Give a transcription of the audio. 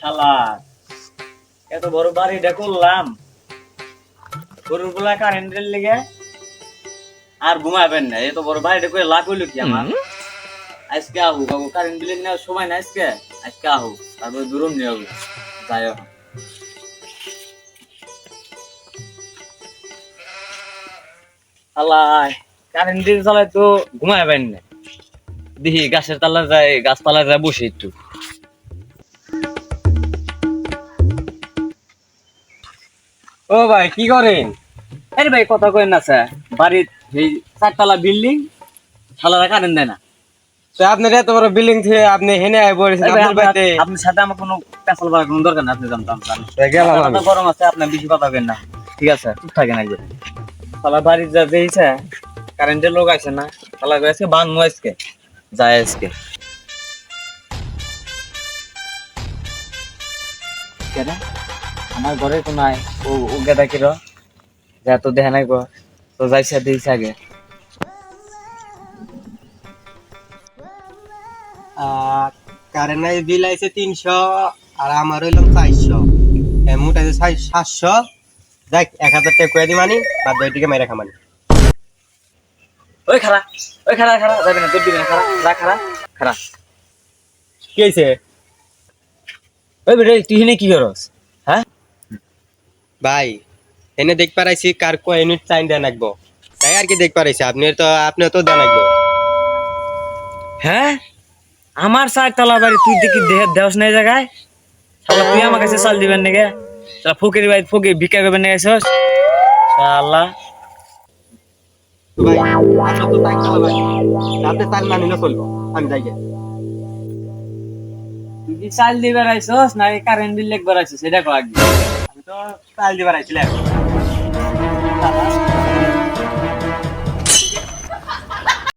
শালা এত বড় বাড়িটা করলাম গরুগুলা কারেন্টের লেগে আর ঘুমাবেন না। এত বড় বাড়িটা করে লাভ হইলো কি আমার? আজকে আহু বাবু কারেন্ট বিলের নেওয়ার সময় না, আজকে আজকে আহু তারপরে দূরম নিয়ে হবে যাই হোক। শালা কারেন্ট দিয়ে চালায় তো ঘুমাবেন না। দেখি গাছের তলা যায়, গাছতলা যায় বসে একটু। ও ভাই কি করেন? আরে ভাই কথা কইন না স্যার, বাড়ির এই 4 তলা বিল্ডিং শালারা কারেন্ট দেয় না। তো আপনার এত বড় বিল্ডিং থেকে আপনি হেনে আয় বলেছেন আরে ভাই, আপনার বাড়িতে আপনার সাথে আমার কোনো পেছাল করার কোনো দরকার নেই, আপনি জানতাম গেলাম আমি। গরম আছে, আপনার বেশি কথা কইন না, ঠিক আছে? চুপ থাকেন একবার। শালা বাড়ির যা দিয়েছে কারেন্টের লোক আছে না, শালা আজকে বানমু আজকে যায় আজকে। কেন আমার ঘরে তো নাই, ও গেদা কির যা তো দেখা নাই গো, তো যাইছে দিয়েছে আগে। কারেন্ট বিল আইছে 300 আর আমার হইলাম 400, মোট আছে 700। দেখ 1000 টাকা কয়ে দি মানি বাদ বাকিটিকে মেরে খামানি। ওই খারা, ওই খারা খারা যাবে না, তোর দিবে না, খারা যা, খারা খারা। কি হয়েছে ওই বেটা তুই এখানে কি করস? হ্যাঁ ভাই? এনে দেখ পারাইছি কার কো ইউনিট চাইন দেন রাখবো, তাই আর কি দেখ পারাইছি। আপনি তো দেন রাখবো। হ্যাঁ, আমার 4 তলা বাড়ি তুই দেখি দেওয়াস না এই জায়গায়? শালা তুই আমার কাছে চাল দিবেন নাকি? শালা ফকির ভাই ফকির ভিক্ষা করবেন নাকি এসস? শালা তো ভাই আপনার তো তাই চলো ভাই, আপনি তার না নিলে চলবো, আমি যাই গে। তুই কি চাল দিবার আইসস না কারেন্ট বিল লেখবার আইসস সেটা কো আগে। আমি তো চাল দিবার আইছিলাম।